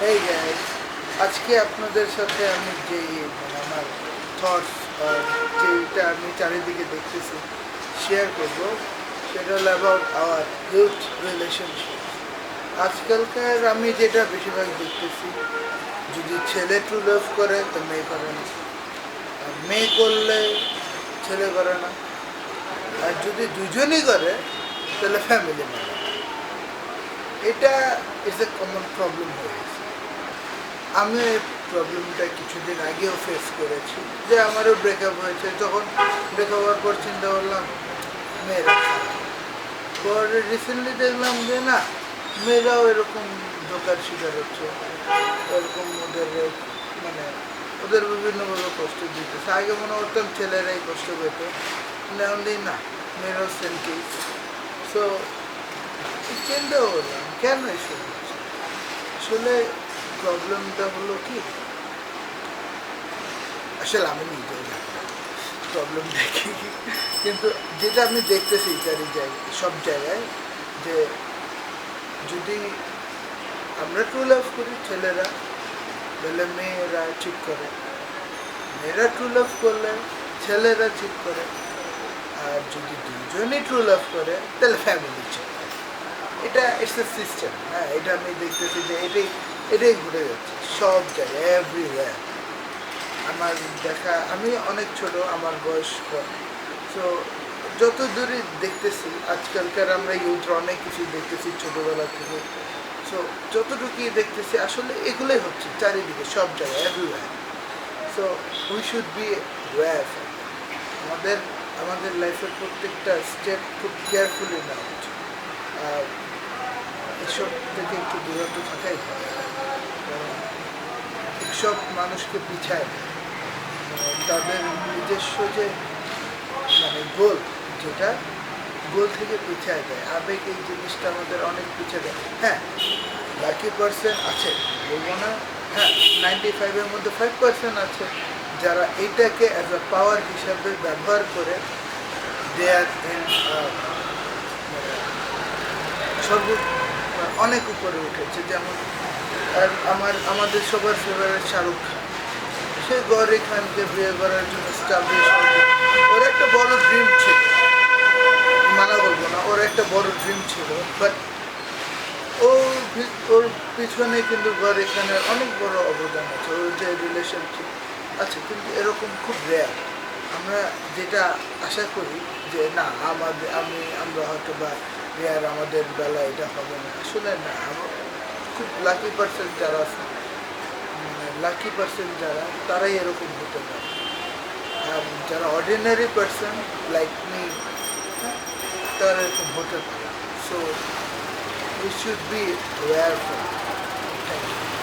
এই গাইস, আজকে আপনাদের সাথে আমি যে আমার থটস যেটা আমি চারিদিকে দেখতেছি শেয়ার করব, সেটা হলো অ্যাবাউট আওয়ার ইউথ রিলেশনশিপ। আজকালকার আমি যেটা বেশিরভাগ দেখতেছি, যদি ছেলে ট্রু লাভ করে তো মেয়ে করে না, আর মেয়ে করলে ছেলে করে না, আর যদি দুজনই করে তাহলে ফ্যামিলি মানে না। এটা ইজ এ কমন প্রবলেম হয়ে গেছে। আমি এই প্রবলেমটা কিছুদিন আগেও ফেস করেছি, যে আমারও ব্রেকআপ হয়েছে। যখন ব্রেকআপ হওয়ার পর চিন্তা করলাম মেয়েরা খারাপ। পরে রিসেন্টলি দেখলাম যে না, মেয়েরাও এরকম ধোকার শিকার হচ্ছে, এরকম ওদের মানে ওদের বিভিন্নভাবে কষ্ট দিতেছে। আগে মনে করতাম ছেলেরাই কষ্ট পেত, এখন দিই না, মেয়েরাও সেম কেস। সো চিন্তা করলাম কেন এসব হচ্ছে। আসলে প্রবলেমটা হলো কি, আসলে আমি নিজেও জানি প্রবলেমটা কি, কিন্তু যেটা আমি দেখতেছি সব জায়গায়, যে যদি আমরা ট্রু লাভ করি ছেলেরা, তাহলে মেয়েরা ঠিক করে, মেয়েরা ট্রু লাভ করলে ছেলেরা ঠিক করে, আর যদি দুজনই ট্রু লাভ করে তাহলে ফ্যামিলি ঠিক করে। এটা ইটস এ সিস্টেম। হ্যাঁ, এটা আমি দেখতেছি যে এটাই ঘুরে যাচ্ছে সব জায়গায়, এভরিওয়্যার। আমার দেখা, আমি অনেক ছোট, আমার বয়স কম। সো যত দূরে দেখতেছি আজকালকার আমরা ইউথরা অনেক কিছু দেখতেছি ছোটোবেলা থেকে। সো যতটুকুই দেখতেছি আসলে এগুলোই হচ্ছে চারিদিকে, সব জায়গায়, everywhere. So we should be aware. আমাদের আমাদের লাইফের প্রত্যেকটা স্টেপ খুব কেয়ারফুলি নেওয়া উচিত, আর এসব থেকে একটু বিরত থাকাই ভালো। কারণ এসব মানুষকে পিছায় দেয়। তাদের নিজস্ব যে গোল, যেটা গোল থেকে পিছায় দেয়। আবেগ এই জিনিসটা আমাদের অনেক পিছিয়ে দেয়। হ্যাঁ, লাকি পার্সেন্ট আছে, বলবো না। হ্যাঁ, 95-এর মধ্যে 5% আছে যারা এইটাকে অ্যাজ আ পাওয়ার হিসাবে ব্যবহার করে দে আর ইন সর্ব অনেক উপরে উঠেছে। যেমন আমাদের সবার ফেভারিট শাহরুখ খান, সে গৌরী খানকে বিয়ে করার জন্য স্টাবলিশ হবে। ওর একটা বড় ড্রিম ছিল, মানা বলবো না, ওর একটা বড় ড্রিম ছিল। বাট ওর পিছনে কিন্তু গৌরী খানের অনেক বড় অবদান আছে, ওর যে রিলেশনশিপ আছে। কিন্তু এরকম খুব রেয়ার। আমরা যেটা আশা করি যে না, আমরা হয়তো বা রেয়ার, আমাদের বেলা এটা হবে না। আসলে না, খুব লাকি পার্সেন্ট যারা আছে, লাকি পার্সন যারা, তারাই এরকম হতে পারে। আর যারা অর্ডিনারি পার্সন লাইক মি, তারা এরকম হতে পারে। So we should be aware for. Thank you.